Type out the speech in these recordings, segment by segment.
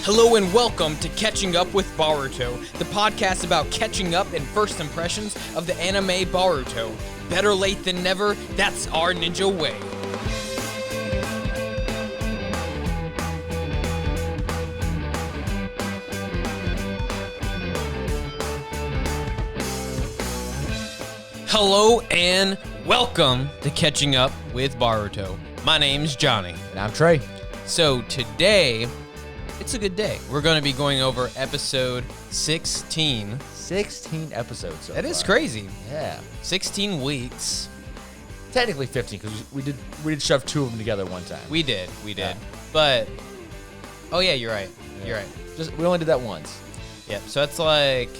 Hello and welcome to Catching Up with Boruto, the podcast about catching up and first impressions of the anime Boruto. Better late than never, that's our ninja way. Hello and welcome to Catching Up with Boruto. My name's Johnny. And I'm Trey. So today, it's a good day. We're going to be going over episode 16. 16 episodes so That far. is crazy. Yeah. 16 weeks. Technically 15 because we did shove two of them together one time. We did. Yeah. But, oh yeah, you're right. Yeah. You're right. We only did that once. Yep. So that's like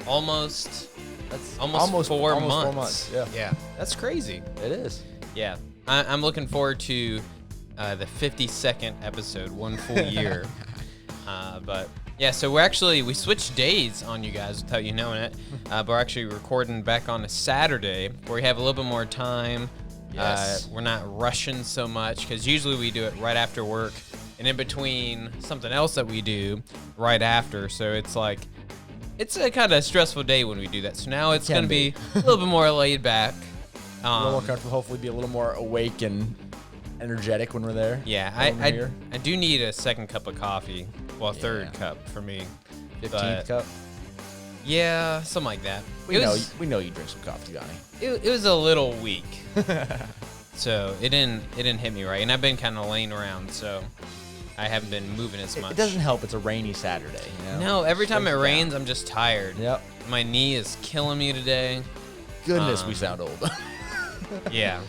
almost 4 months. Yeah. Yeah. That's crazy. It is. Yeah. I'm looking forward to the 52nd episode, 1 full year. But yeah, so we switched days on you guys without you knowing it. But we're actually recording back on a Saturday where we have a little bit more time. Yes. We're not rushing so much because usually we do it right after work and in between something else that we do right after. So it's like, it's a kind of stressful day when we do that. So now it's going to be a little bit more laid back. A little more comfortable, hopefully be a little more awake and energetic when we're there. Yeah, I do need a second cup of coffee. Well, third cup for me. 15th cup. Yeah, something like that. We know you drink some coffee, Johnny. It was a little weak. So it didn't hit me right. And I've been kind of laying around, so I haven't been moving as much. It doesn't help. It's a rainy Saturday. You know? No, every time it rains, I'm just tired. Yep. My knee is killing me today. Goodness, we sound old. Yeah.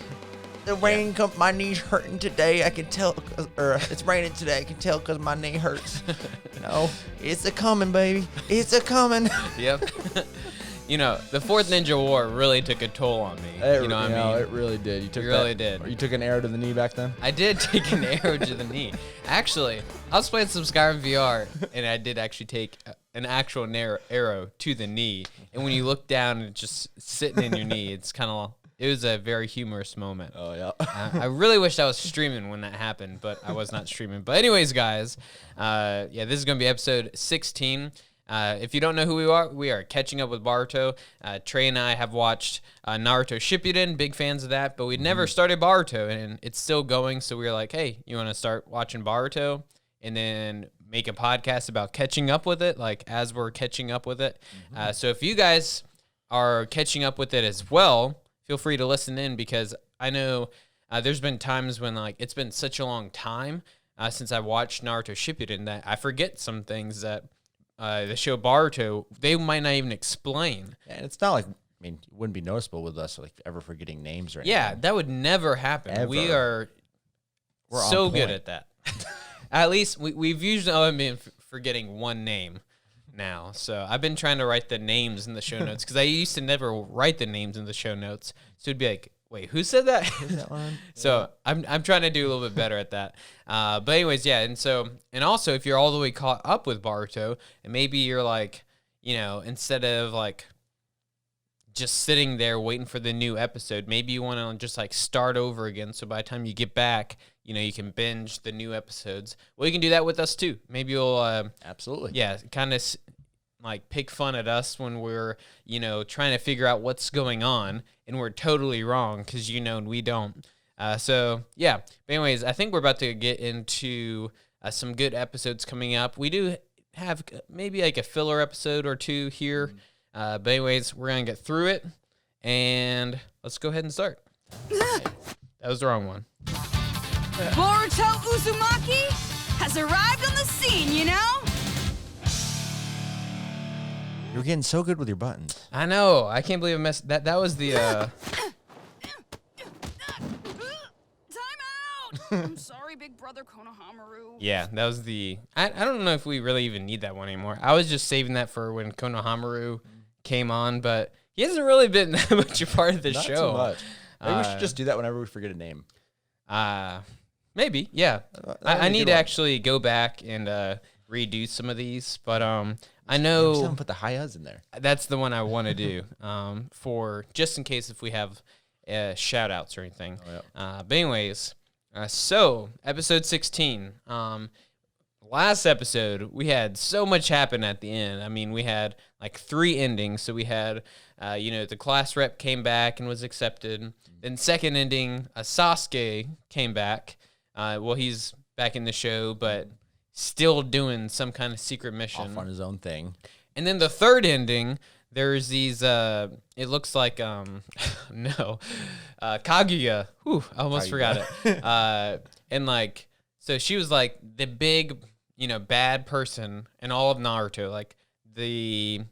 The rain my knee's hurting today. I can tell, or it's raining today. I can tell because my knee hurts. No, it's a coming, baby. It's a coming. Yep. You know, the Fourth Ninja War really took a toll on me. You know what I mean? It really did. It really did. You took an arrow to the knee back then? I did take an arrow to the knee. Actually, I was playing some Skyrim VR, and I did actually take an actual arrow to the knee. And when you look down and it's just sitting in your knee, it was a very humorous moment. Oh, yeah. I really wish I was streaming when that happened, but I was not streaming. But anyways, guys, this is going to be episode 16. If you don't know who we are Catching Up with Boruto. Trey and I have watched Naruto Shippuden, big fans of that, but we'd never started Boruto, and it's still going, so we were like, hey, you want to start watching Boruto and then make a podcast about catching up with it, like as we're catching up with it. So if you guys are catching up with it as well, feel free to listen in because I know there's been times when like it's been such a long time since I watched Naruto Shippuden that I forget some things that the show Boruto, they might not even explain. And it's not like, it wouldn't be noticeable with us like ever forgetting names or anything. Yeah, that would never happen. Ever. We're so good at that. At least we've usually only been forgetting one name now. So I've been trying to write the names in the show notes because I used to never write the names in the show notes. So it'd be like, wait, who said that? That one? So I'm trying to do a little bit better at that. But anyways, yeah. And also if you're all the way caught up with Boruto and maybe you're like, you know, instead of like just sitting there waiting for the new episode, maybe you want to just like start over again. So by the time you get back, you know, you can binge the new episodes. Well, you can do that with us too. Maybe you'll absolutely. Yeah, kind of like pick fun at us when we're, you know, trying to figure out what's going on and we're totally wrong because, you know, and we don't. So, yeah. But anyways, I think we're about to get into some good episodes coming up. We do have maybe like a filler episode or two here. But anyways, we're going to get through it. And let's go ahead and start. That was the wrong one. Boruto Uzumaki has arrived on the scene, you know? You're getting so good with your buttons. I know. I can't believe I messed that. That was the Time out! I'm sorry, big brother Konohamaru. Yeah, that was the I don't know if we really even need that one anymore. I was just saving that for when Konohamaru came on, but he hasn't really been that much a part of the Not show. too much. Maybe we should just do that whenever we forget a name. Maybe, yeah. I need to actually go back and redo some of these, but I know Someone put the hi-us in there. that's the one I want to do for just in case if we have shout outs or anything. Oh, yeah. But anyways, so episode 16. last episode, we had so much happen at the end. I mean, we had like 3 endings. So we had, the class rep came back and was accepted. Then second ending, Sasuke came back. He's back in the show, but still doing some kind of secret mission. Off on his own thing. And then the third ending, there's these, it looks like, Kaguya. Whew, I almost forgot it. And like, so she was like the big, bad person in all of Naruto. Like it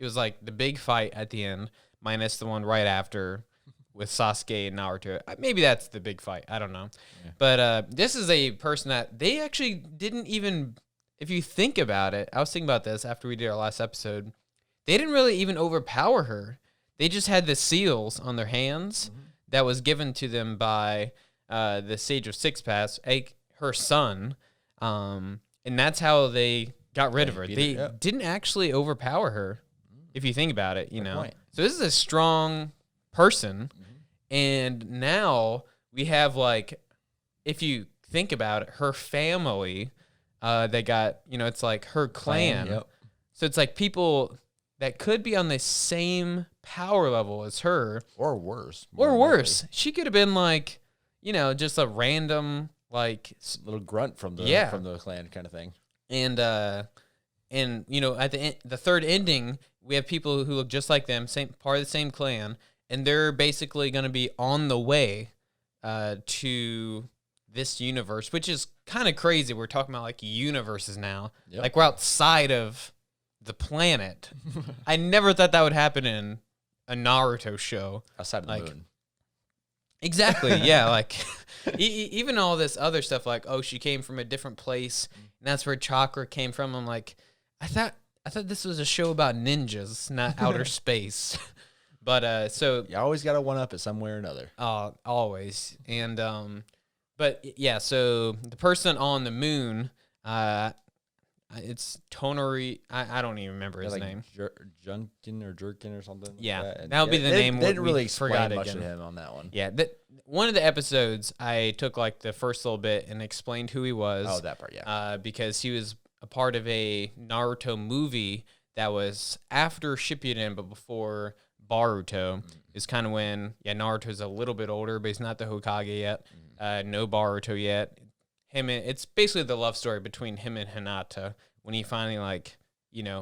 was like the big fight at the end, minus the one right after with Sasuke and Naruto. Maybe that's the big fight. I don't know. Yeah. But this is a person that they actually didn't even, if you think about it, I was thinking about this after we did our last episode. They didn't really even overpower her. They just had the seals on their hands that was given to them by the Sage of Six Paths, her son. And that's how they got rid of her. They didn't actually overpower her, if you think about it, Point. So this is a strong person. And now we have, like, if you think about it, her family, they got, it's like her clan. Yep. So it's like people that could be on the same power level as her. Or worse. Or worse. Likely. She could have been like, just a random, like... little grunt from the clan kind of thing. And at the third ending, we have people who look just like them, part of the same clan, and they're basically going to be on the way to this universe, which is kind of crazy. We're talking about, like, universes now. Yep. Like, we're outside of the planet. I never thought that would happen in a Naruto show. Outside of the moon. Exactly, yeah. Like, even all this other stuff, like, she came from a different place, and that's where chakra came from. I'm like, I thought this was a show about ninjas, not outer space. But so you always got to one up it somewhere or another. Always. And but yeah, so the person on the moon, it's Tonori. I don't even remember his name. Junkin or Jerkin or something. Yeah, like that would be the name. They didn't really explain much to him on that one. Yeah, one of the episodes I took like the first little bit and explained who he was. Oh, that part, yeah. Because he was a part of a Naruto movie that was after Shippuden but before Boruto. Is kind of when Naruto's a little bit older, but he's not the Hokage yet. No Boruto yet. It's basically the love story between him and Hinata when he finally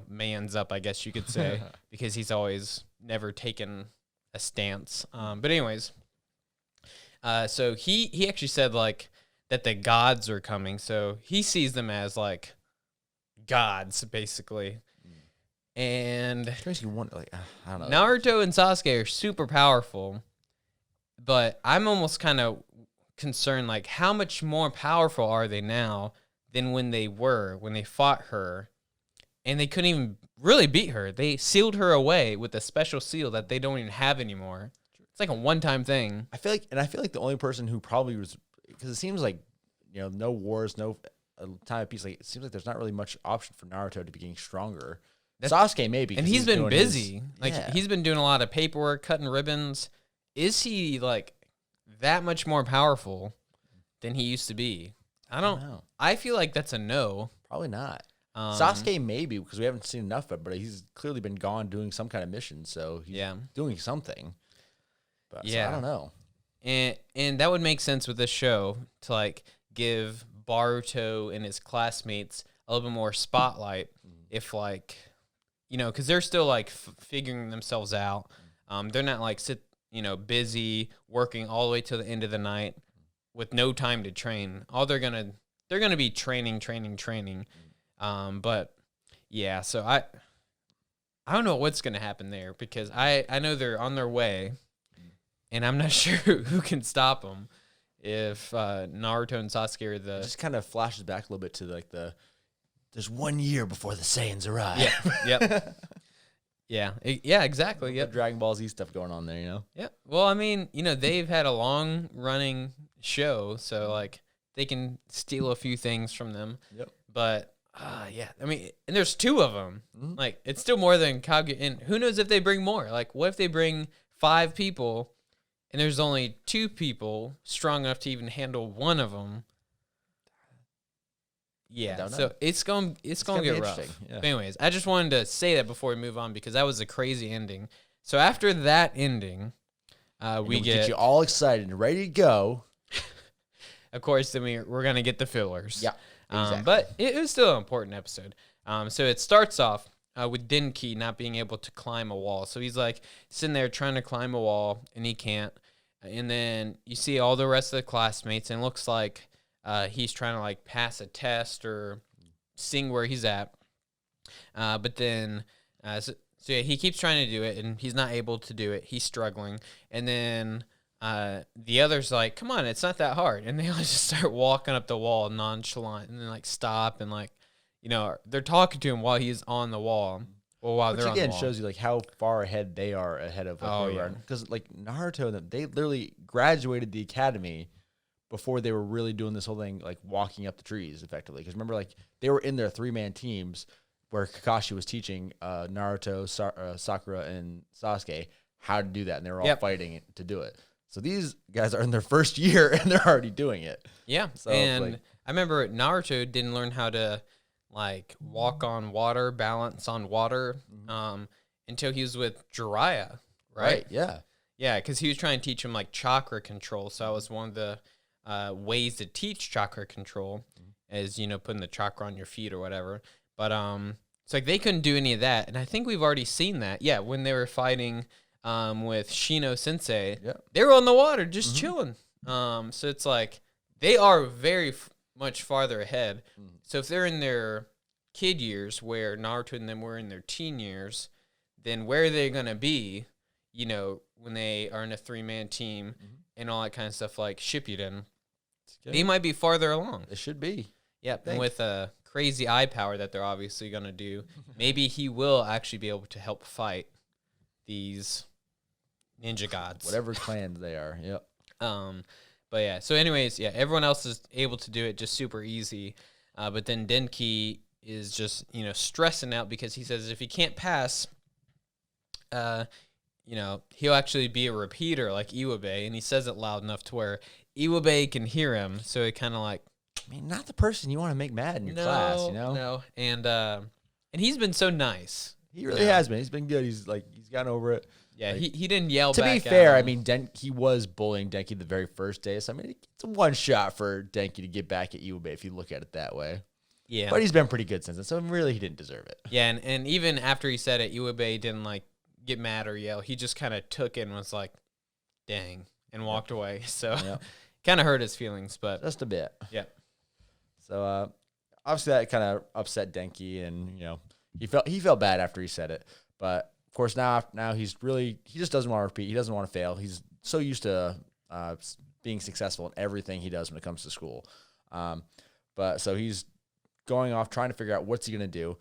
mans up, I guess you could say, because he's always never taken a stance. But anyways, so he actually said like that the gods are coming, so he sees them as like gods basically. And I don't know. Naruto and Sasuke are super powerful, but I'm almost kind of concerned, like, how much more powerful are they now than when they fought her, and they couldn't even really beat her. They sealed her away with a special seal that they don't even have anymore. It's like a one-time thing. I feel like the only person who probably was, because it seems like, no wars, no time of peace. Like, it seems like there's not really much option for Naruto to be getting stronger. Sasuke maybe, and he's been busy. He's been doing a lot of paperwork, cutting ribbons. Is he like that much more powerful than he used to be? I don't know. I feel like that's a no. Probably not. Sasuke maybe, because we haven't seen enough of it, but he's clearly been gone doing some kind of mission, so he's doing something. But so I don't know. And that would make sense with this show to like give Boruto and his classmates a little bit more spotlight if like, because they're still like figuring themselves out. They're not like busy working all the way till the end of the night with no time to train. They're gonna be training. But yeah, so I don't know what's gonna happen there, because I know they're on their way, and I'm not sure who can stop them. If Naruto and Sasuke are it just kind of flashes back a little bit to like there's 1 year before the Saiyans arrive. Yeah. Yeah, exactly. Yep. Dragon Ball Z stuff going on there, Yeah. Well, I mean, they've had a long running show, so like they can steal a few things from them. Yep. But yeah, I mean, and there's 2 of them. Like, it's still more than Kaguya. And who knows if they bring more? Like, what if they bring 5 people and there's only 2 people strong enough to even handle one of them? Yeah, don't so know. it's gonna gonna be get rough. interesting, yeah. But anyways, I just wanted to say that before we move on because that was a crazy ending. So after that ending, we get you all excited and ready to go. of course, then we're gonna get the fillers. Yeah, exactly. But it was still an important episode. So it starts off with Denki not being able to climb a wall. So he's like sitting there trying to climb a wall and he can't. And then you see all the rest of the classmates and it looks like he's trying to like pass a test or seeing where he's at. But then, so yeah, he keeps trying to do it and he's not able to do it. He's struggling. And then the others like, come on, it's not that hard. And they all just start walking up the wall nonchalant and then like stop and like, you know, they're talking to him while he's on the wall. Well, while Which they're on the again wall. shows you like how far ahead they are ahead of Oh, yeah. because like Naruto and them, they literally graduated the academy before they were really doing this whole thing like walking up the trees effectively. Because remember, like they were in their 3-man teams where Kakashi was teaching Naruto, Sakura, and Sasuke how to do that, and they were all fighting to do it. So these guys are in their first year and they're already doing it. Yeah, So, and like- I remember Naruto didn't learn how to like walk on water, balance on water, until he was with Jiraiya, right? Yeah. Yeah, because he was trying to teach him like chakra control. So that was one of the ways to teach chakra control, is putting the chakra on your feet or whatever. But it's like they couldn't do any of that, and I think we've already seen that. Yeah, when they were fighting with Shino Sensei, they were on the water just chilling. So it's like they are very much farther ahead. So if they're in their kid years, where Naruto and them were in their teen years, then where are they gonna be? When they are in a 3-man team and all that kind of stuff like Shippuden, they might be farther along. It should be. Yeah, and with a crazy eye power that they're obviously gonna do, maybe he will actually be able to help fight these ninja gods. Whatever clans they are. Yep. But yeah, so anyways, yeah, everyone else is able to do it just super easy. But then Denki is just, stressing out because he says if he can't pass, he'll actually be a repeater like Iwabe, and he says it loud enough to where Iwabe can hear him. So it kind of like, I mean, not the person you want to make mad in your class, No, and he's been so nice. He really has been. He's been good. He's gotten over it. Yeah, Like, he didn't yell to back be at fair, him. I mean, he was bullying Denki the very first day. So, I mean, it's a one shot for Denki to get back at Iwabe if you look at it that way. Yeah. But he's been pretty good since then. So, really, he didn't deserve it. Yeah, and even after he said it, Iwabe didn't, like, get mad or yell. He just kind of took it and was like, dang, and walked away. So, kind of hurt his feelings, but... Just a bit. Yeah. So, obviously, that kind of upset Denki, and, he felt bad after he said it. But... Of course, now he just doesn't want to repeat. He doesn't want to fail. He's so used to being successful in everything he does when it comes to school. But so he's going off trying to figure out what's he gonna do.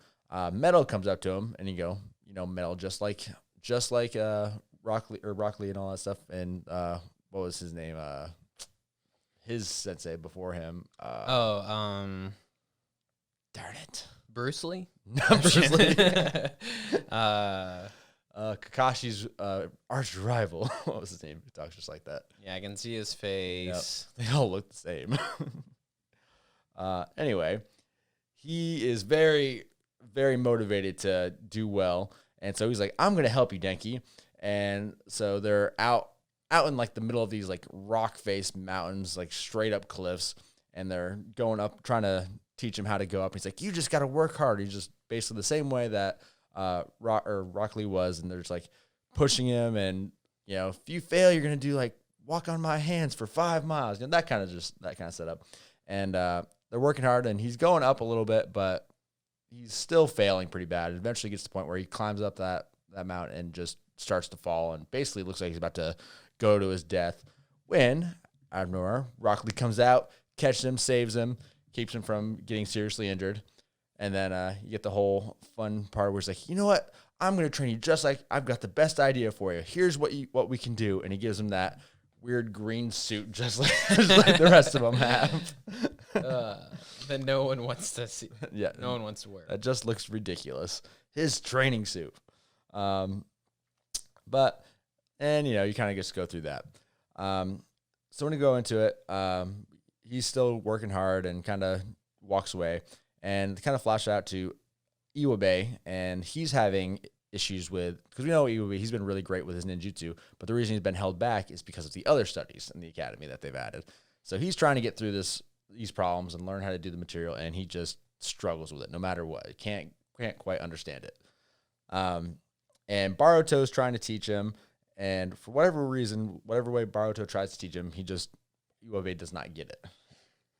Metal comes up to him and he go, Metal, just like Rock Lee and all that stuff. And what was his name? His sensei before him. Darn it, Bruce Lee? Bruce Lee. Kakashi's arch rival. What was his name? He talks just like that. Yeah, I can see his face. Yep. They all look the same. Anyway, he is very, very motivated to do well. And so he's like, I'm going to help you, Denki. And so they're out in like the middle of these like rock-faced mountains, like straight up cliffs. And they're going up, trying to teach him how to go up. He's like, you just got to work hard. He's just basically the same way that Rock Lee was, and they're just like pushing him, and if you fail, you're gonna do like walk on my hands for 5 miles, that kind of setup. And they're working hard, and he's going up a little bit, but he's still failing pretty bad. It eventually gets to the point where he climbs up that mountain and just starts to fall, and basically looks like he's about to go to his death. When out of nowhere, Rock Lee comes out, catches him, saves him, keeps him from getting seriously injured. And then you get the whole fun part where he's like, you know what? I'm going to train you just like I've got the best idea for you. Here's what we can do. And he gives him that weird green suit just like the rest of them have. That no one wants to see. Yeah. No one wants to wear. That just looks ridiculous. His training suit. You kind of just go through that. So when you go into it, he's still working hard and kind of walks away, and kind of flash out to Iwabe, and he's having issues with, because we know Iwabe, he's been really great with his ninjutsu, but the reason he's been held back is because of the other studies in the academy that they've added. So he's trying to get through these problems and learn how to do the material, and he just struggles with it no matter what. He can't quite understand it. And Boruto's trying to teach him, and for whatever reason, whatever way Boruto tries to teach him, Iwabe does not get it.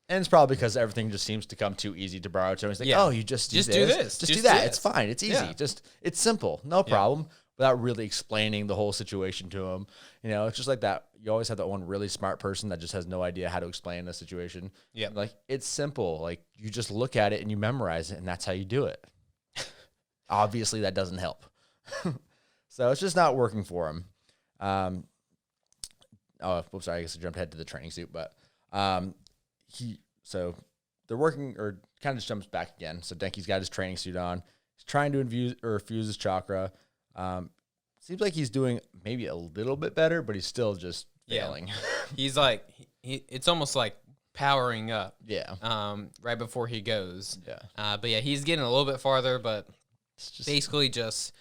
And it's probably because everything just seems to come too easy to Boruto. He's like, oh, you just do this. Just do that. It's fine. It's easy. Yeah. It's simple. No problem. Without really explaining the whole situation to him. It's just like that. You always have that one really smart person that just has no idea how to explain a situation. Yeah. Like, it's simple. Like, you just look at it and you memorize it, and that's how you do it. Obviously, that doesn't help. So it's just not working for him. Sorry, I guess I jumped ahead to the training suit, but so they're working, or kind of just jumps back again. So Denki's got his training suit on. He's trying to infuse his chakra. Seems like he's doing maybe a little bit better, but he's still just failing. He's like, it's almost like powering up. Yeah. Right before he goes. Yeah. But yeah, he's getting a little bit farther, but basically just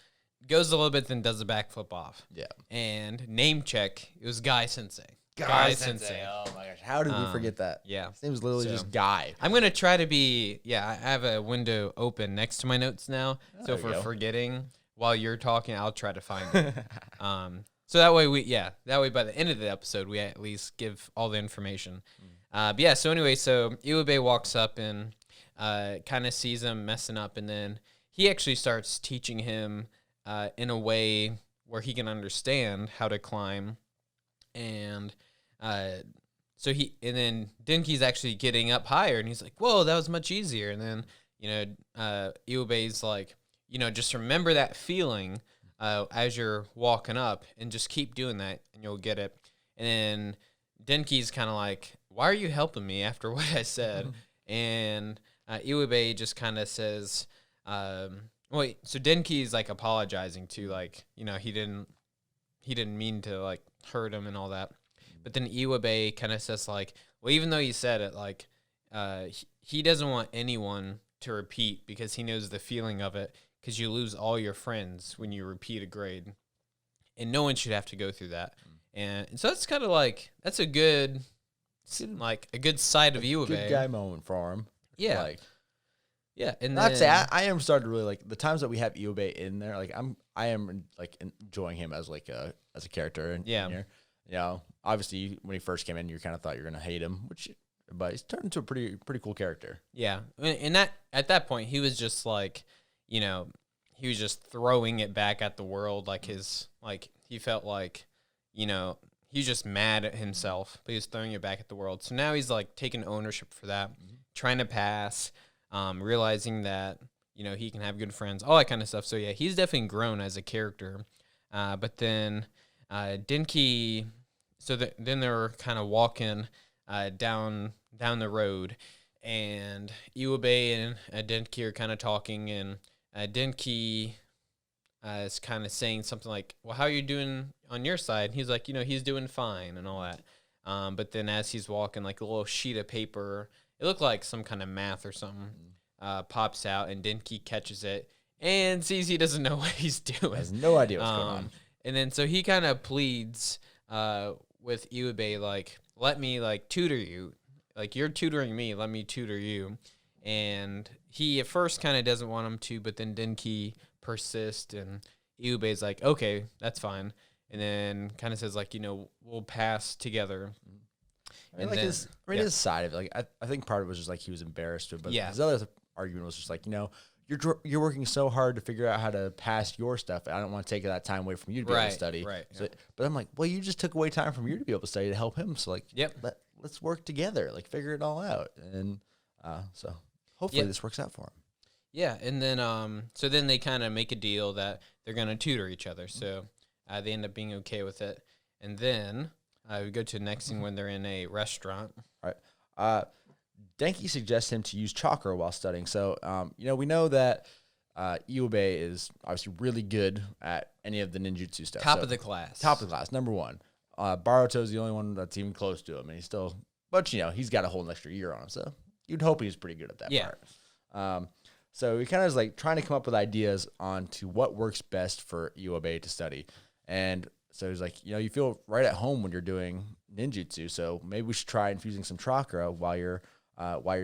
goes a little bit, then does a backflip off. Yeah. And name check, it was Guy Sensei. Guy Sensei. Oh my gosh. How did we forget that? Yeah. His name was literally just Guy. I'm going to try to be, I have a window open next to my notes now. So if we're forgetting while you're talking, I'll try to find it. So that way by the end of the episode, we at least give all the information. But yeah, so anyway, so Iwabe walks up and kind of sees him messing up, and then he actually starts teaching him in a way where he can understand how to climb. And then Denki's actually getting up higher, and he's like, whoa, that was much easier. And then, Iwabe's like, just remember that feeling as you're walking up, and just keep doing that, and you'll get it. And then Denki's kind of like, why are you helping me after what I said? And Iwabe just kind of says, so Denki's like apologizing to, like, he didn't mean to like hurt him and all that. But then Iwabe kind of says like, well, even though you said it, like, he doesn't want anyone to repeat because he knows the feeling of it, because you lose all your friends when you repeat a grade, and no one should have to go through that. And so it's kind of like, that's a good side of Iwabe. Good guy moment for him. Yeah. Like, yeah. And I'd say I am starting to really like the times that we have Iwabe in there. Like, I am like enjoying him as like a character in here. Obviously when he first came in, you kind of thought you're gonna hate him, but he's turned into a pretty cool character. Yeah, and that at that point he was just like, he was just throwing it back at the world, like he felt like, he was just mad at himself, but he was throwing it back at the world. So now he's like taking ownership for that, trying to pass, realizing that he can have good friends, all that kind of stuff. So yeah, he's definitely grown as a character. But then Denki, then they're kind of walking down the road, and Iwabe and Denki are kind of talking, and Denki is kind of saying something like, well, how are you doing on your side? And he's like, he's doing fine and all that. But then as he's walking, like a little sheet of paper, it looked like some kind of math or something, pops out, and Denki catches it and sees he doesn't know what he's doing. Has no idea what's going on. And then so he kind of pleads with Iwabe, like, let me like tutor you. Like, you're tutoring me, let me tutor you. And he at first kind of doesn't want him to, but then Denki persists, and Iwabe's like, okay, that's fine. And then kind of says like, we'll pass together. His side of it, like I think part of it was just like he was embarrassed, but his other argument was just like, you're working so hard to figure out how to pass your stuff. I don't want to take that time away from you to be able to study. Right. So, but I'm like, well, you just took away time from you to be able to study to help him. So like, let's work together, like figure it all out. And so hopefully this works out for him. Yeah, and then so then they kind of make a deal that they're going to tutor each other. So they end up being okay with it. And then we go to the next thing when they're in a restaurant. All right. Denki suggests him to use chakra while studying. So, we know that Iwabe is obviously really good at any of the ninjutsu stuff. Top of the class, number one. Boruto's the only one that's even close to him, and but he's got a whole extra year on him, so you'd hope he's pretty good at that Yeah. part. So he kind of is like trying to come up with ideas on to what works best for Iwabe to study. And so he's like, you feel right at home when you're doing ninjutsu, so maybe we should try infusing some chakra while you're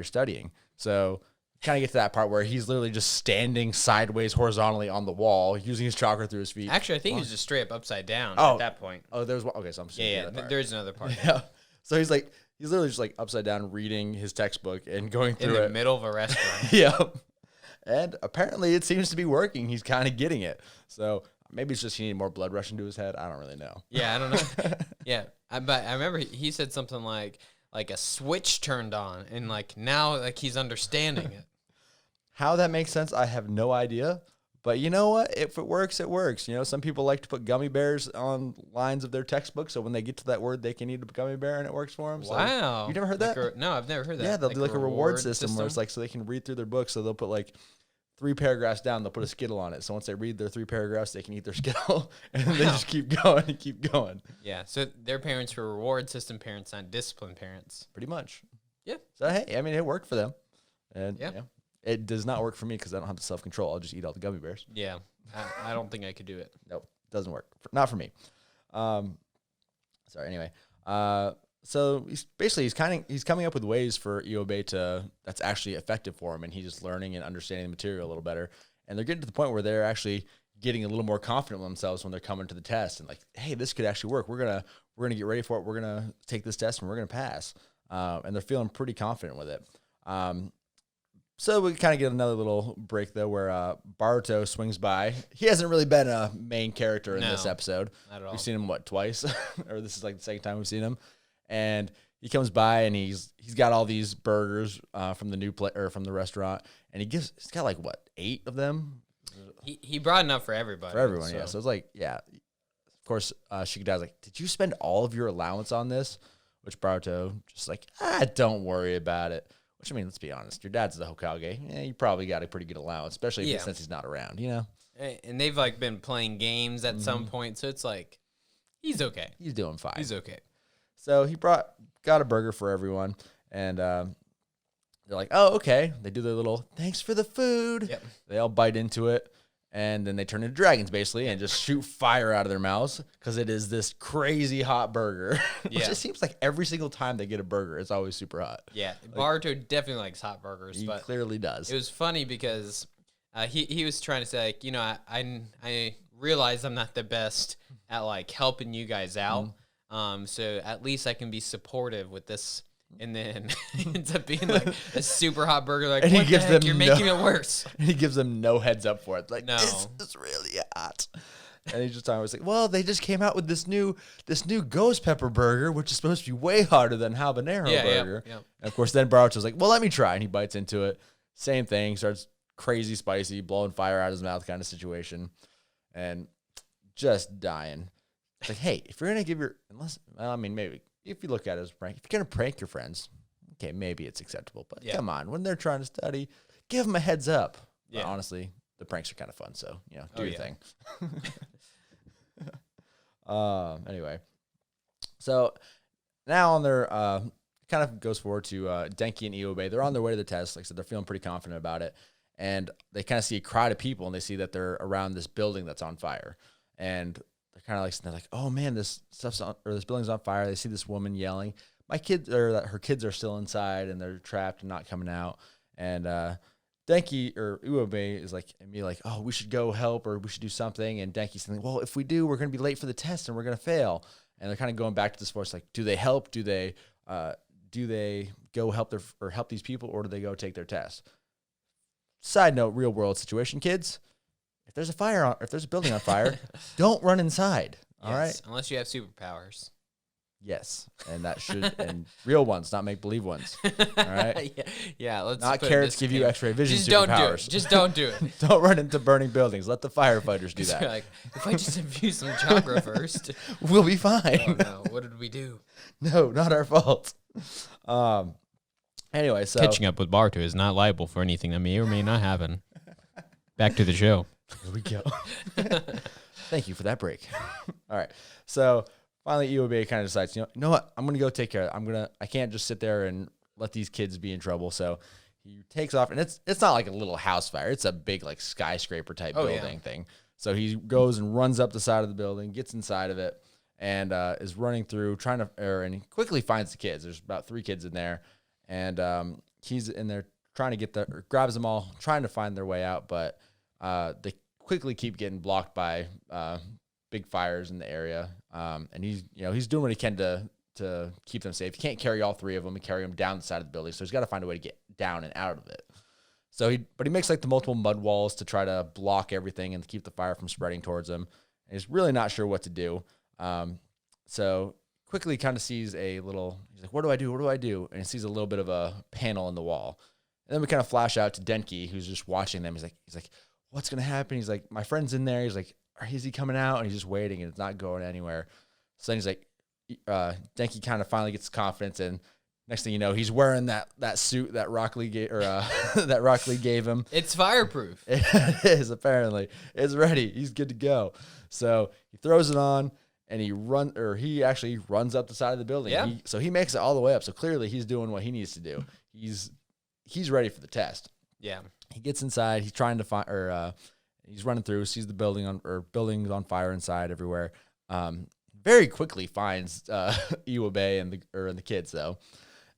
studying. So kind of get to that part where he's literally just standing sideways horizontally on the wall, using his chakra through his feet. Actually, I think he's just straight up upside down at that point. Oh, there's one. Okay, so I'm Yeah, there's another part. Yeah. So he's literally just like upside down reading his textbook and going through In the middle of a restaurant. Yep. And apparently it seems to be working. He's kind of getting it. So maybe it's just he needed more blood rushing to his head. I don't really know. Yeah, I don't know. Yeah, but I remember he said something like a switch turned on, and like now like he's understanding it. How that makes sense, I have no idea. But you know what? If it works, it works. Some people like to put gummy bears on lines of their textbook, so when they get to that word, they can eat a gummy bear, and it works for them. So, Wow. you never heard that? No, I've never heard that. Yeah, they'll do like a reward system where it's like so they can read through their book. So they'll put like 3 paragraphs down, they'll put a Skittle on it. So once they read their 3 paragraphs, they can eat their Skittle, and then they just keep going and keep going. Yeah, so their parents were reward system parents, not discipline parents. Pretty much. Yeah. So, hey, I mean, it worked for them. And Yeah. it does not work for me because I don't have the self-control. I'll just eat all the gummy bears. Yeah, I don't think I could do it. Nope, doesn't work. Not for me. Sorry. Anyway, so he's coming up with ways for Iwabe that's actually effective for him, and he's just learning and understanding the material a little better. And they're getting to the point where they're actually getting a little more confident with themselves when they're coming to the test and like, hey, this could actually work. We're gonna get ready for it. We're gonna take this test and we're gonna pass. And they're feeling pretty confident with it. So we kind of get another little break, though, where Boruto swings by. He hasn't really been a main character in this episode. Not at all. We've seen him, twice? Or this is like the second time we've seen him. And he comes by, and he's got all these burgers from the from the restaurant. And he's got, 8 of them? He brought enough for everybody. For everyone, yeah. So it's like, yeah. Of course, Shikadai's like, did you spend all of your allowance on this? Which Boruto just like, don't worry about it. Which, I mean, let's be honest. Your dad's the Hokage. Yeah, you probably got a pretty good allowance, especially since he's not around, And they've, been playing games at some point, so it's like, he's okay. He's doing fine. He's okay. So he got a burger for everyone, and they're like, oh, okay. They do their little, thanks for the food. Yep. They all bite into it, and then they turn into dragons, basically, and just shoot fire out of their mouths, because it is this crazy hot burger. Which it seems like every single time they get a burger, it's always super hot. Yeah, Boruto definitely likes hot burgers. He but clearly does. It was funny because he was trying to say, I realize I'm not the best at, helping you guys out. So at least I can be supportive with this. And then it ends up being a super hot burger. Like, and what the heck? You're making it worse. And he gives them no heads up for it. Like, no. This is really hot. And he's just talking about, well, they just came out with this new ghost pepper burger, which is supposed to be way hotter than habanero burger. Yeah. And of course, then Boruto's like, well, let me try. And he bites into it. Same thing. Starts crazy spicy, blowing fire out of his mouth kind of situation. And just dying. It's like, hey, if you're going to give maybe if you look at it as a prank, if you're going to prank your friends, okay, maybe it's acceptable. But come on, when they're trying to study, give them a heads up. Yeah. But honestly, the pranks are kind of fun. So, do your thing. Anyway, so now on their kind of goes forward to Denki and Iwabe. They're on their way to the test. Like I said, they're feeling pretty confident about it. And they kind of see a crowd of people, and they see that they're around this building that's on fire. And they're kind of they're like, oh man, this building's on fire. They see this woman yelling. Her kids are still inside, and they're trapped and not coming out. And Denki or Iwabe is oh, we should go help, or we should do something. And Denki's saying, well, if we do, we're going to be late for the test and we're going to fail. And they're kind of going back to this voice, like, do they help? Do they go help help these people, or do they go take their test? Side note, real world situation, kids. If there's a building on fire, don't run inside. All right, unless you have superpowers. Yes, and that should and real ones, not make believe ones. All right. Yeah. Let's not carrots give you X-ray vision. Just superpowers. don't do it. Just don't do it. Don't run into burning buildings. Let the firefighters do that. Like, if I just infuse some chakra first, we'll be fine. Oh no! What did we do? No, not our fault. Anyway, so Catching up with Boruto is not liable for anything that may or may not happen. Back to the show. Here we go. Thank you for that break. All right. So finally, Iwabe kind of decides, you know what? I'm going to go take care of it. I can't just sit there and let these kids be in trouble. So he takes off, and it's not like a little house fire. It's a big like skyscraper type building thing. So he goes and runs up the side of the building, gets inside of it, and is running through and he quickly finds the kids. There's about 3 kids in there, and he's in there trying to grabs them all, trying to find their way out, but they quickly keep getting blocked by big fires in the area. And he's doing what he can to keep them safe. He can't carry all 3 of them and carry them down the side of the building, so he's got to find a way to get down and out of it. So he makes like the multiple mud walls to try to block everything and keep the fire from spreading towards him. And he's really not sure what to do. So quickly kind of sees he's like, what do I do? What do I do? And he sees a little bit of a panel in the wall. And then we kind of flash out to Denki, who's just watching them. He's like, what's going to happen? He's like, my friend's in there. He's like, is he coming out? And he's just waiting, and it's not going anywhere. So then he's like, Denki kind of finally gets confidence, and next thing you know, he's wearing that suit that Rock Lee gave him. It's fireproof. It is, apparently. It's ready. He's good to go. So he throws it on, and he actually runs up the side of the building. Yeah. So he makes it all the way up. So clearly he's doing what he needs to do. He's ready for the test. Yeah. He gets inside. He's trying to find, he's running through, sees the buildings on fire inside everywhere. Very quickly finds Iwabe and the kids though,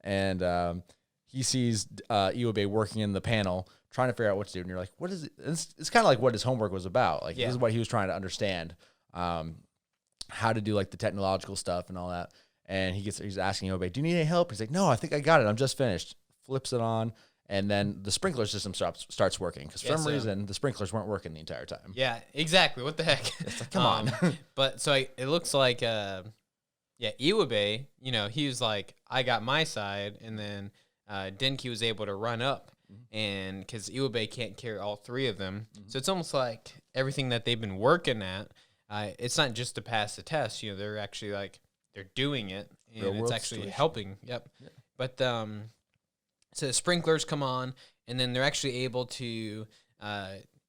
and he sees Iwabe working in the panel, trying to figure out what to do. And you're like, what is it? It's kind of like what his homework was about. Like this is what he was trying to understand, how to do like the technological stuff and all that. And he's asking Iwabe, do you need any help? He's like, no, I think I got it. I'm just finished. Flips it on. And then the sprinkler system starts working because for some reason the sprinklers weren't working the entire time. Yeah, exactly. What the heck? It's like, come on. But so it looks like, Iwabe, he was like, I got my side, and then Denki was able to run up, and because Iwabe can't carry all 3 of them, so it's almost like everything that they've been working at, it's not just to pass the test. They're actually like they're doing it, and it's actually helping. Yep. Yeah. But so the sprinklers come on, and then they're actually able to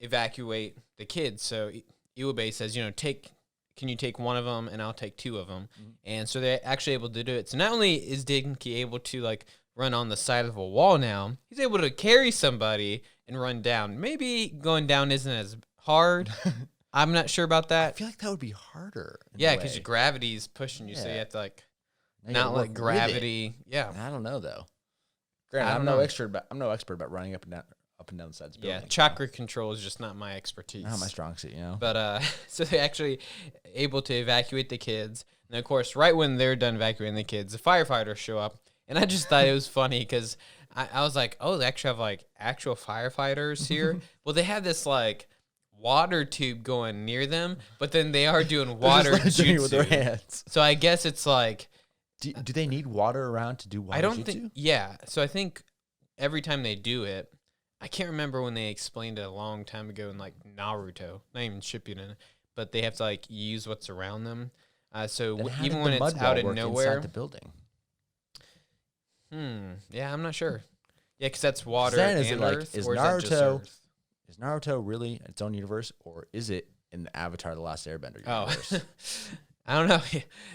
evacuate the kids. So Iwabe says, can you take one of them, and I'll take 2 of them. And so they're actually able to do it. So not only is Denki able to like run on the side of a wall now, he's able to carry somebody and run down. Maybe going down isn't as hard. I'm not sure about that. I feel like that would be harder. Yeah, because gravity is pushing you, so you have to like not like gravity. Yeah, I don't know though. Granted, I'm no expert about running up and down the sides of buildings. Yeah, chakra control is just not my expertise. Not my strong suit, But so they're actually able to evacuate the kids. And of course, right when they're done evacuating the kids, the firefighters show up. And I just thought it was funny because I was like, oh, they actually have like actual firefighters here. Well, they have this like water tube going near them, but then they are doing water jutsu with their hands. So I guess it's like, do they need water around to do water? I don't think. Yeah. So I think every time they do it, I can't remember when they explained it a long time ago in like Naruto, not even Shippuden, but they have to like use what's around them. So even when it's out of nowhere, inside the building. Yeah, I'm not sure. Yeah, because that's water and earth. Is Naruto really its own universe, or is it in the Avatar: The Last Airbender universe? I don't know,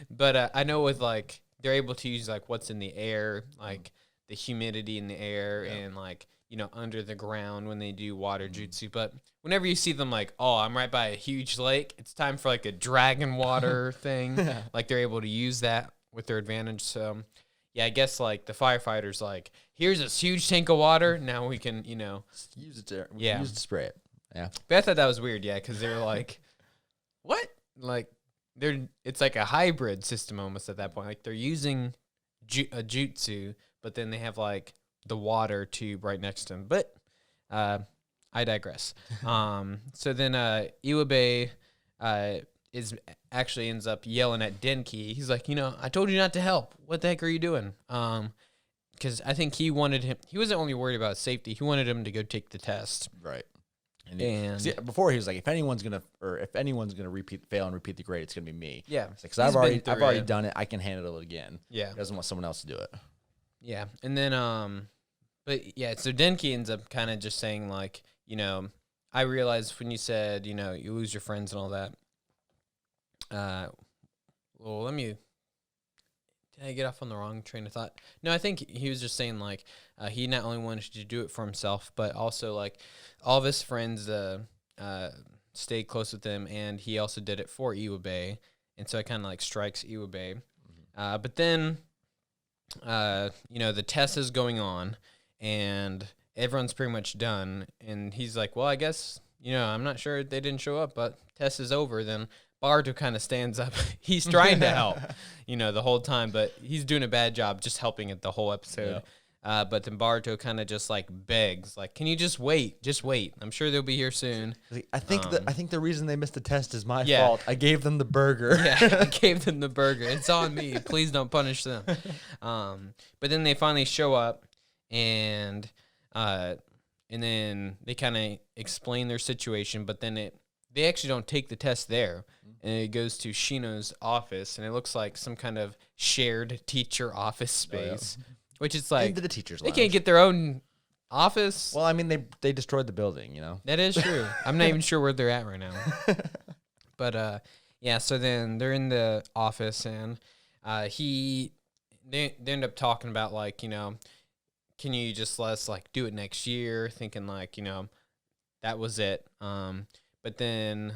but I know with like they're able to use like what's in the air, like the humidity in the air, and like under the ground when they do water jutsu. But whenever you see them like, oh, I'm right by a huge lake, it's time for like a dragon water thing. Like they're able to use that with their advantage. So yeah, I guess like the firefighters like, here's this huge tank of water. Now we can use it to use it to spray it. Yeah, but I thought that was weird. Yeah, because they're like, what? Like it's like a hybrid system almost at that point. Like they're using a jutsu, but then they have like the water tube right next to them. But I digress. So then Iwabe ends up yelling at Denki. He's like, I told you not to help. What the heck are you doing? Because I think he wasn't only worried about safety. He wanted him to go take the test. Right. And before he was like, if anyone's gonna fail and repeat the grade, it's gonna be me. Yeah, because I've already done it. I can handle it again. Yeah, he doesn't want someone else to do it. Yeah, and then but yeah, so Denki ends up kind of just saying like, I realized when you said you lose your friends and all that. Well, let me Did I get off on the wrong train of thought? No, I think he was just saying like he not only wanted to do it for himself, but also like all of his friends stayed close with him, and he also did it for Iwabe, and so it kind of like strikes Iwabe. But then, the test is going on, and everyone's pretty much done, and he's like, well, I guess, I'm not sure they didn't show up, but test is over. Then Boruto kind of stands up. He's trying to help, the whole time, but he's doing a bad job just helping it the whole episode. Yeah. But then Boruto kind of just like begs, like, can you just wait? Just wait. I'm sure they'll be here soon. I think the reason they missed the test is my fault. I gave them the burger. Yeah, I gave them the burger. It's on me. Please don't punish them. But then they finally show up, and then they kind of explain their situation, but then they actually don't take the test there. And it goes to Shino's office, and it looks like some kind of shared teacher office space, which is like into the teacher's they lounge. can't get their own office. Well, I mean, they destroyed the building, That is true. I'm not even sure where they're at right now. But so then they're in the office, and they end up talking about like, can you just let us like do it next year? Thinking like, that was it. But then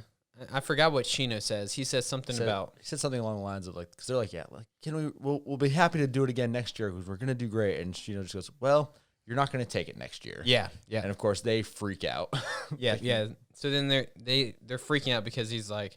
I forgot what Shino says. He says something about... He said something along the lines of, like, because they're like, yeah, like, we'll be happy to do it again next year because we're going to do great. And Shino just goes, well, you're not going to take it next year. Yeah. And, of course, they freak out. Yeah. So then they're freaking out because they're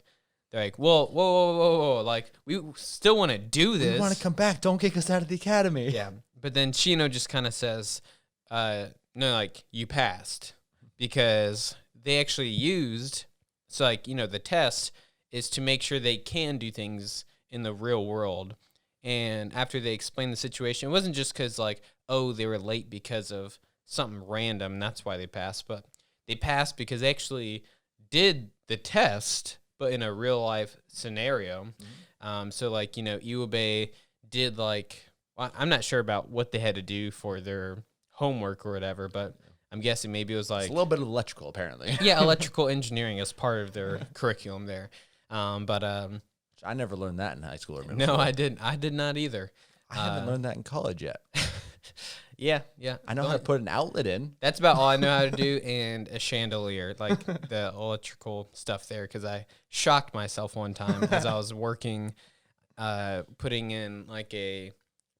like, whoa. Like, we still want to do this. We want to come back. Don't kick us out of the academy. Yeah. But then Shino just kind of says, no, like, you passed. Because they actually used... So, like, the test is to make sure they can do things in the real world. And after they explained the situation, it wasn't just because, like, they were late because of something random. That's why they passed. But they passed because they actually did the test, but in a real-life scenario. Mm-hmm. So, like, Iwabe did, like... Well, I'm not sure about what they had to do for their homework or whatever, but... I'm guessing maybe it was like... It's a little bit of electrical, apparently. Yeah, electrical engineering as part of their curriculum there. But I never learned that in high school or middle No, school. I didn't. I did not either. I haven't learned that in college yet. Yeah. I know how to put an outlet in. That's about all I know how to do, and a chandelier, like the electrical stuff there, because I shocked myself one time as I was working, putting in like a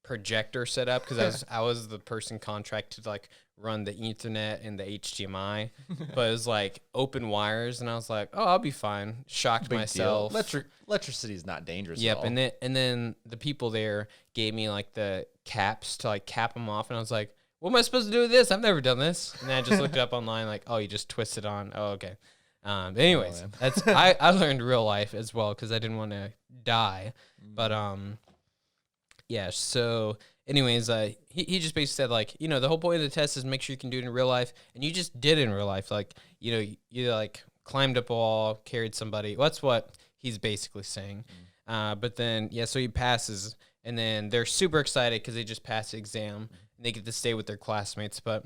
projector setup, because I was the person contracted to like run the Ethernet and the HDMI, but it was like open wires, and I was like, I'll be fine. Shocked myself. Electricity is not dangerous. Yep, at all. and then the people there gave me like the caps to like cap them off, and I was like, what am I supposed to do with this? I've never done this. And then I just looked it up online, like, you just twist it on. Oh, okay. Anyways, that's I learned real life as well because I didn't want to die, but yeah. So, anyways, he just basically said like, the whole point of the test is make sure you can do it in real life, and you just did it in real life. Like, you like climbed up a wall, carried somebody. Well, that's what he's basically saying. But then so he passes, and then they're super excited because they just passed the exam and they get to stay with their classmates. But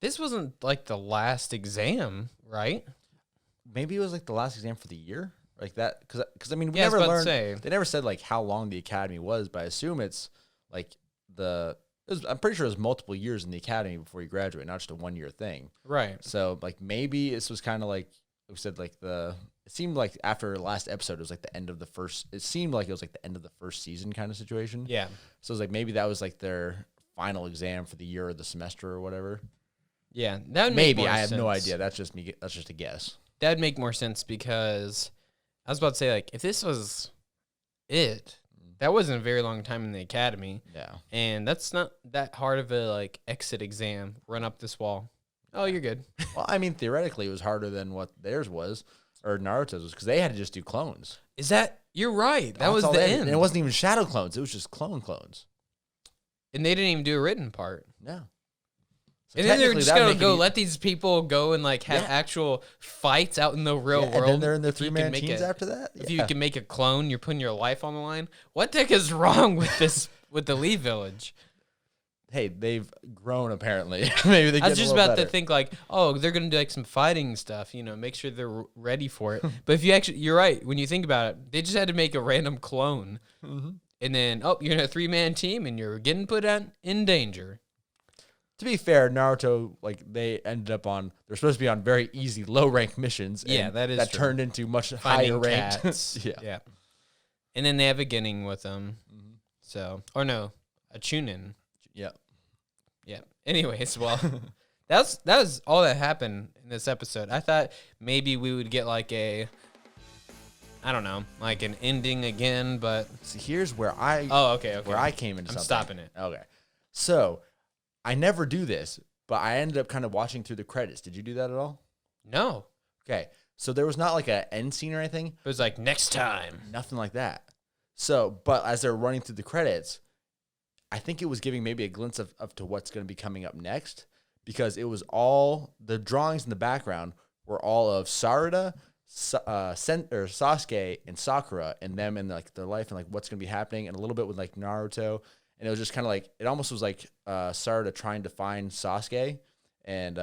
this wasn't like the last exam, right? Maybe it was like the last exam for the year, like that. Because I mean, we Yeah, I was never about to learned. say. They never said like how long the academy was, but I assume it's like I'm pretty sure it was multiple years in the academy before you graduate, not just a 1 year thing. Right. So like maybe this was kind of like we said, like it seemed like after last episode it was like the end of the first. It seemed like it was like the end of the first season kind of situation. Yeah. So it was like maybe that was like their final exam for the year or the semester or whatever. Yeah, that would make Maybe more I have no sense. idea. That's just me. That's just a guess. That'd make more sense because I was about to say, like, if this was it, that wasn't a very long time in the academy. Yeah. And that's not that hard of a, like, exit exam. Run up this wall. Oh, you're good. Well, I mean, theoretically, it was harder than what theirs was, or Naruto's was, because they had to just do clones. You're right. That That's was all the they had. end. And it wasn't even shadow clones. It was just clones. And they didn't even do a written part. No. So And then they're technically, just that would going to make go it let these people go and, like, have Yeah. actual fights out in the real world. And then they're in their If you can three-man make teams a- after that? If you can make a clone, you're putting your life on the line. What the heck is wrong with this, with the Lee Village? Hey, they've grown, apparently. Maybe they I get was just a little about better. to think like, they're gonna do like some fighting stuff, make sure they're ready for it. But if you're right. When you think about it, they just had to make a random clone. Mm-hmm. And then, you're in a 3-man team and you're getting put in danger. To be fair, Naruto, like, they ended up they're supposed to be on very easy, low-rank missions. Yeah, and that is that true. turned into much Finding higher ranked. cats. Yeah. And then they have a Ginning with them. So, or no, a Chunin. Yeah. Yeah. Anyways, well, that was all that happened in this episode. I thought maybe we would get like I don't know, like an ending again, but So here's where okay. where I came into I'm something. stopping it. Okay. So I never do this, but I ended up kind of watching through the credits. Did you do that at all? No. Okay. So there was not like an end scene or anything. It was like next time. Nothing like that. So, but as they're running through the credits, I think it was giving maybe a glimpse of to what's going to be coming up next, because it was all the drawings in the background were all of Sarada, Sasuke, and Sakura, and them and like their life and like what's going to be happening, and a little bit with like Naruto. And it was just kind of like, it almost was like Sarada trying to find Sasuke and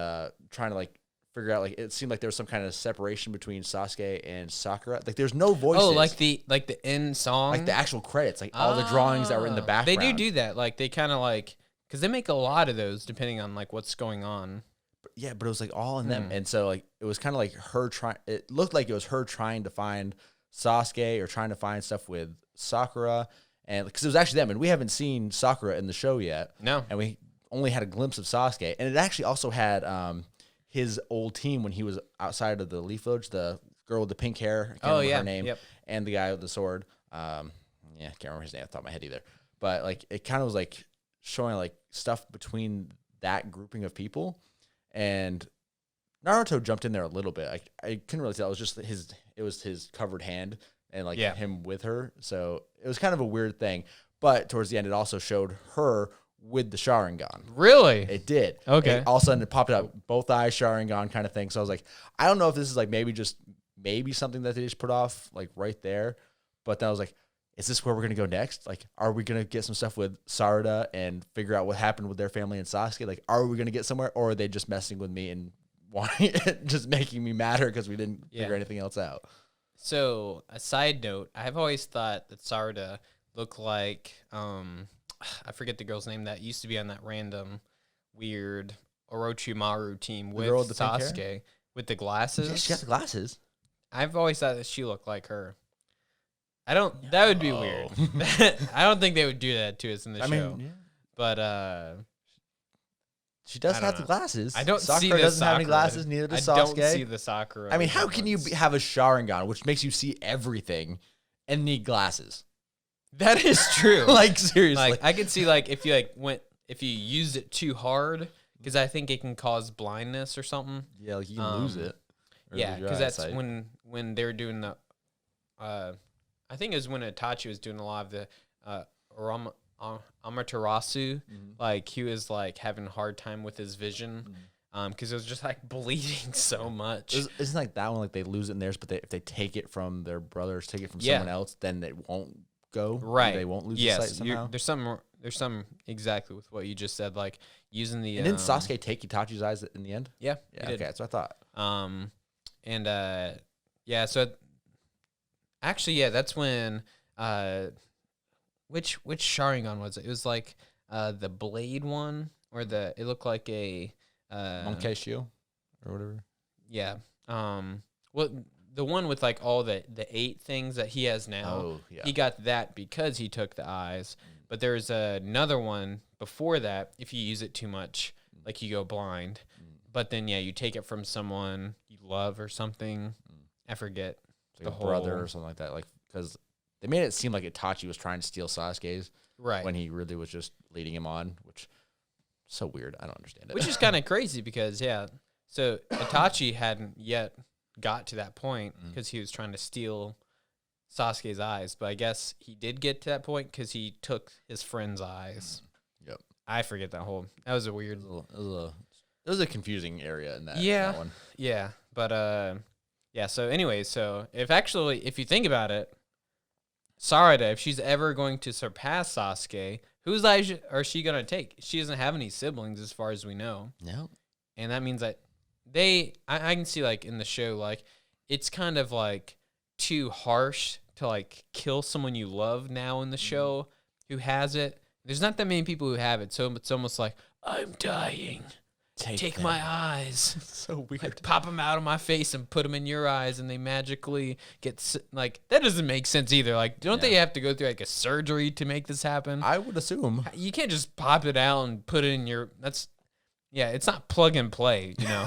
trying to like figure out, like, it seemed like there was some kind of separation between Sasuke and Sakura. Like there's no voices. Oh, like the end song, like the actual credits, like all the drawings that were in the background. They do that. Like they kind of like, because they make a lot of those depending on like what's going on. Yeah, but it was like all in them, and so like it was kind of like her trying. It looked like it was her trying to find Sasuke or trying to find stuff with Sakura, and because it was actually them, and we haven't seen Sakura in the show yet. No, and we only had a glimpse of Sasuke, and it actually also had his old team when he was outside of the Leaf Village, the girl with the pink hair. I can't remember her name. Yep. And the guy with the sword. Yeah, I can't remember his name off the top of my head either. But like it kind of was like showing like stuff between that grouping of people. And Naruto jumped in there a little bit. I couldn't really tell. It was just his covered hand and like him with her. So it was kind of a weird thing. But towards the end, it also showed her with the Sharingan. Really? It did. Okay. And all of a sudden it popped up, both eyes Sharingan kind of thing. So I was like, I don't know if this is like maybe something that they just put off like right there. But then I was like, is this where we're going to go next? Like, are we going to get some stuff with Sarada and figure out what happened with their family and Sasuke? Like, are we going to get somewhere, or are they just messing with me and wanting, just making me madder because we didn't figure anything else out? So, a side note, I've always thought that Sarada looked like, I forget the girl's name that used to be on that random weird Orochimaru team with girl with the pink hair? Sasuke with the glasses. Yeah, she got the glasses. I've always thought that she looked like her. That would be weird. I don't think they would do that to us in the show. But she does have the glasses. I don't Sakura see the doesn't have any Sakura. glasses, neither does Sasuke. I don't see the Sakura. I mean, how can you have a Sharingan, which makes you see everything, and need glasses? That is true. Like, seriously. Like, I could see like if you used it too hard, because I think it can cause blindness or something. Yeah, like you can lose it. Yeah, because that's when they were doing the. I think it was when Itachi was doing a lot of the Amaterasu. Like he was like having a hard time with his vision, because it was just like bleeding so much. Isn't like that one like they lose it in theirs, but if they take it from their brothers, take it from someone else, then it won't go. Right, they won't lose the sight somehow. There's some exactly with what you just said, like using the. And didn't Sasuke take Itachi's eyes in the end? Yeah. Okay, that's what I thought. So actually, yeah, that's when which Sharingan was it? It was like the blade one, or it looked like a Monkey Shield or whatever. Yeah. Well, the one with like all the 8 things that he has now. Oh, yeah. He got that because he took the eyes. But there's another one before that. If you use it too much, like you go blind. But then you take it from someone you love or something. I forget. Like a brother or something like that. Like, because they made it seem like Itachi was trying to steal Sasuke's, right? When he really was just leading him on, which is so weird. I don't understand it. Which is kind of crazy because so Itachi hadn't yet got to that point because he was trying to steal Sasuke's eyes, but I guess he did get to that point because he took his friend's eyes. Yep. I forget that was a weird. It was a confusing area in that. Yeah. That one. Yeah, but yeah. So anyway, if you think about it, Sarada, if she's ever going to surpass Sasuke, whose eyes are she gonna take? She doesn't have any siblings, as far as we know. No. And that means that I can see like in the show, like it's kind of like too harsh to like kill someone you love now in the show who has it. There's not that many people who have it, so it's almost like I'm dying. Take my eyes. So weird. Like, pop them out of my face and put them in your eyes, and they magically get like that doesn't make sense either. Like, don't they have to go through like a surgery to make this happen? I would assume. You can't just pop it out and put it in your. It's not plug and play. You know,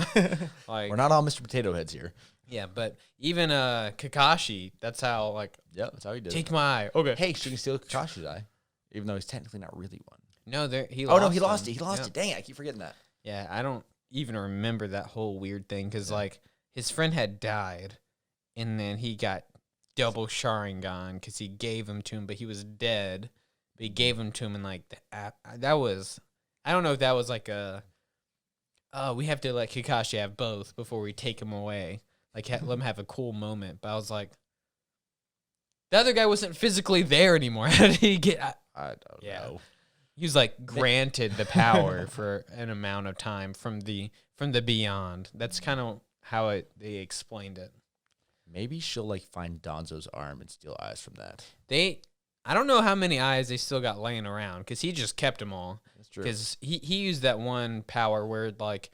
like We're not all Mr. Potato Heads here. yeah, but even Kakashi, that's how like Yeah, that's how he did take it. my eye. Okay, Hey, she can steal Kakashi's eye, even though he's technically not really one. no, there he. Oh no, he lost them. it. He lost Yeah. it. Dang it, I keep forgetting that. Yeah, I don't even remember that whole weird thing because like his friend had died, and then he got double Sharingan because he gave him to him, but he was dead. But he gave him to him, and like that was, I don't know if that was like we have to let Kakashi have both before we take him away. Like let him have a cool moment. But I was like, the other guy wasn't physically there anymore. How did he get? I don't know. He was like granted the power for an amount of time from the beyond. That's kind of how they explained it. Maybe she'll like find Donzo's arm and steal eyes from that. I don't know how many eyes they still got laying around because he just kept them all. That's true. Because he used that one power where like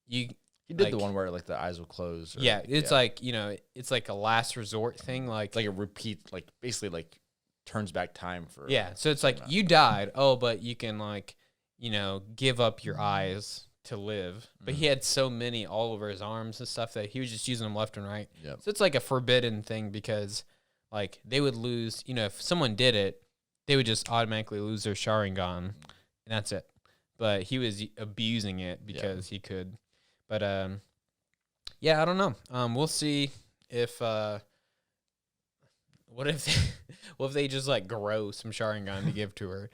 He did like, the one where like the eyes will close. Or, yeah, it's like it's like a last resort thing. Like it's like a repeat, like basically like turns back time for. yeah, so it's like you died. Oh, but you can like give up your eyes to live. But he had so many all over his arms and stuff that he was just using them left and right. Yep. So it's like a forbidden thing because like they would lose. If someone did it, they would just automatically lose their Sharingan, and that's it. But he was abusing it because he could. But yeah, I don't know. We'll see if what if they just like grow some Sharingan to give to her.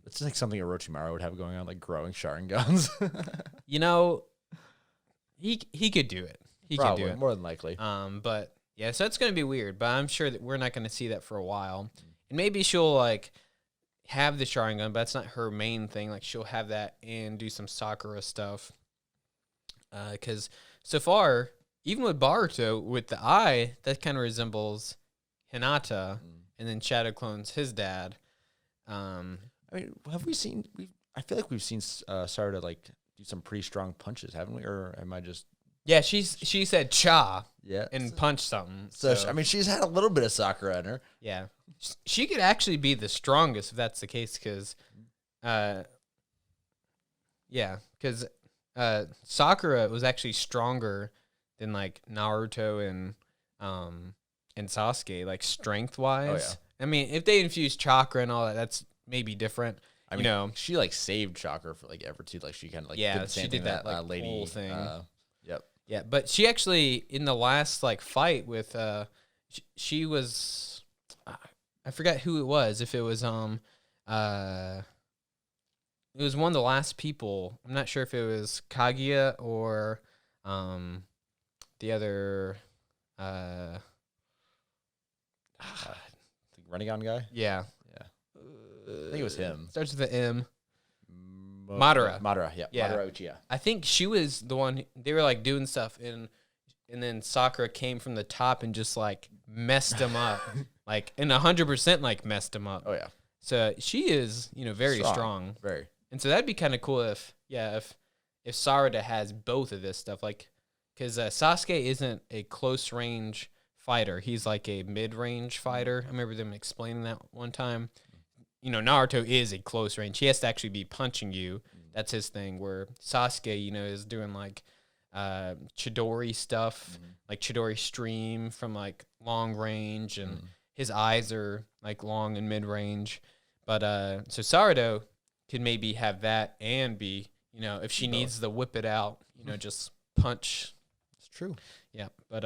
It's like something Orochimaru would have going on, like growing Sharingans. He could do it. He Probably, could do it. more than likely. But yeah, so it's gonna be weird. But I'm sure that we're not gonna see that for a while. And maybe she'll like have the Sharingan, but that's not her main thing. Like she'll have that and do some Sakura stuff. Because so far, even with Boruto, with the eye, that kind of resembles Hinata, and then Shadow clones his dad. I mean, have we seen? I feel like we've seen Sarada like do some pretty strong punches, haven't we? Or am I just? Yeah, she said cha Yeah, and punched something. So I mean, she's had a little bit of Sakura in her. Yeah, she could actually be the strongest if that's the case. Because, Sakura was actually stronger than like Naruto and Sasuke, like strength wise. Oh, yeah. I mean, if they infuse chakra and all that, that's maybe different. I mean, she like saved Chakra for like ever too. Like she kind of like did the same she thing did that that like lady whole thing. Yep. Yeah, but she actually in the last like fight with she was I forgot who it was. If it was it was one of the last people. I'm not sure if it was Kaguya or the other The Rinnegan guy. yeah. I think it was him. Starts with an M. Madara. Madara, yeah. Yeah. Madara Uchiha. I think she was the one. They were like doing stuff, and then Sakura came from the top and just like messed him up, like and 100% like messed him up. Oh yeah. So she is very strong. Very. And so that'd be kind of cool if Sarada has both of this stuff, like because Sasuke isn't a close range fighter. He's like a mid range fighter. I remember them explaining that one time. Naruto is a close range. He has to actually be punching you. That's his thing. Where Sasuke, is doing like Chidori stuff, like Chidori stream from like long range, and his eyes are like long and mid range. But so Sarado could maybe have that and be, if she needs to whip it out, just punch. It's true. Yeah, but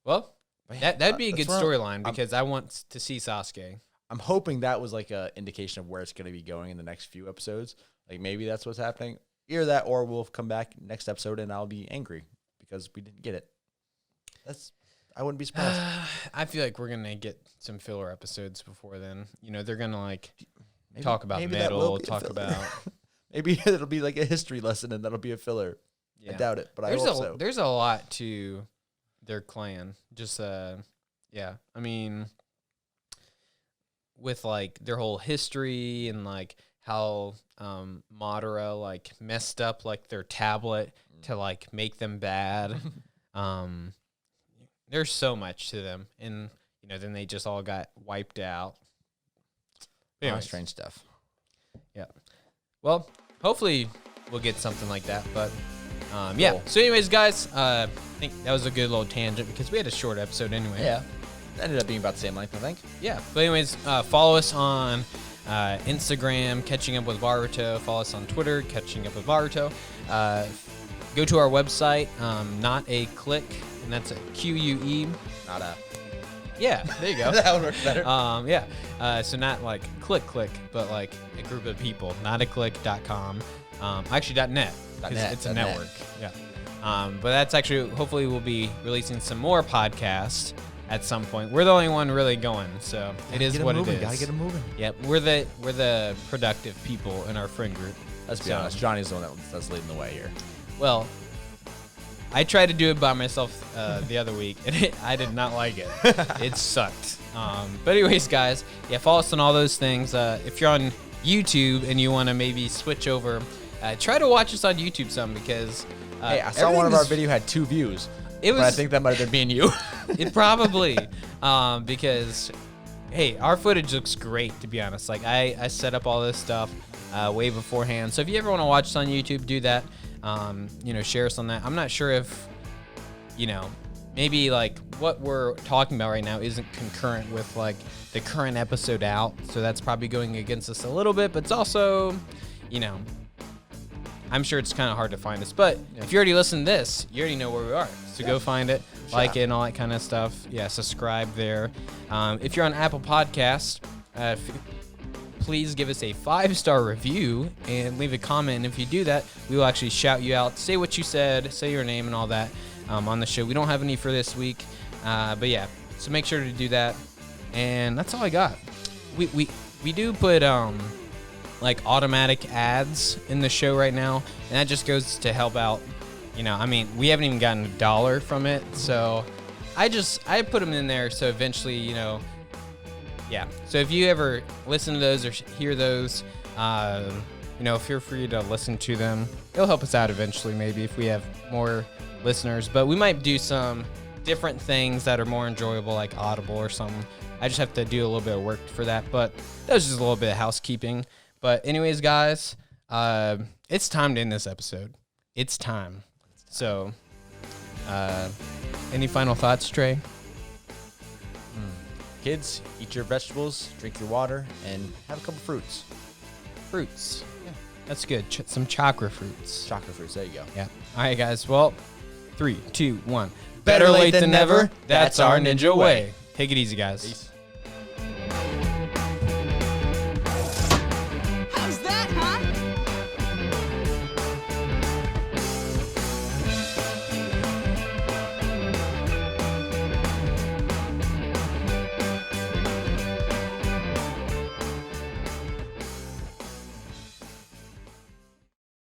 well, that'd be a good storyline because I want to see Sasuke. I'm hoping that was like a indication of where it's going to be going in the next few episodes. Like maybe that's what's happening. Either that, or we'll come back next episode and I'll be angry because we didn't get it. I wouldn't be surprised. I feel like we're gonna get some filler episodes before then. They're gonna like talk about metal, talk about. Maybe it'll be like a history lesson and that'll be a filler. Yeah. I doubt it, but I hope so. There's a lot to their clan. Just Yeah. I mean, with like their whole history and like how Madara like messed up like their tablet to like make them bad. There's so much to them, and then they just all got wiped out. Anyways. Strange stuff. Yeah. Well, hopefully we'll get something like that, but yeah. Cool. So anyways, guys, I think that was a good little tangent because we had a short episode anyway. Yeah. It ended up being about the same length, I think. Yeah. But anyways, follow us on Instagram, Catching Up with Boruto. Follow us on Twitter, Catching Up with Boruto. Go to our website, Not a Click, and that's a QUE. Not a. Yeah, there you go. That would work better. Yeah. So not like click, but like a group of people. Notaclick.com. Actually, .net. It's a network. Yeah. But that's actually, hopefully we'll be releasing some more podcasts at some point. We're the only one really going, so it is what it is. Gotta get them moving. Yep. We're the productive people in our friend group. Let's be honest. Johnny's the one that's leading the way here. Well, I tried to do it by myself the other week, and I did not like it. It sucked. But anyways, guys, yeah, follow us on all those things. If you're on YouTube and you want to maybe switch over, try to watch us on YouTube some because hey, I saw one of our video had 2 views. But I think that might have been me and you. It probably because hey, our footage looks great, to be honest. Like I set up all this stuff way beforehand. So if you ever want to watch us on YouTube, do that. Share us on that. I'm not sure if, maybe like what we're talking about right now isn't concurrent with like the current episode out. So that's probably going against us a little bit, but it's also, I'm sure it's kind of hard to find us. But if you already listened to this, you already know where we are. So go find it, like it, and all that kind of stuff. Yeah, subscribe there. If you're on Apple Podcast, please give us a 5-star review and leave a comment. And if you do that, we will actually shout you out, say what you said, say your name and all that on the show. We don't have any for this week, but yeah, so make sure to do that. And that's all I got. We do put like automatic ads in the show right now, and that just goes to help out. We haven't even gotten $1 from it, so I put them in there so eventually, yeah. So if you ever listen to those or hear those, feel free to listen to them. It'll help us out eventually, maybe if we have more listeners. But we might do some different things that are more enjoyable, like Audible or something. I just have to do a little bit of work for that. But that was just a little bit of housekeeping. But anyways, guys, it's time to end this episode. It's time. So, any final thoughts, Trey? Kids, eat your vegetables, drink your water, and have a couple fruits. Fruits. Yeah. That's good. Some chakra fruits. Chakra fruits. There you go. Yeah. All right, guys. Well, 3, 2, 1. Better late than never. That's our ninja way. Take it easy, guys. Peace.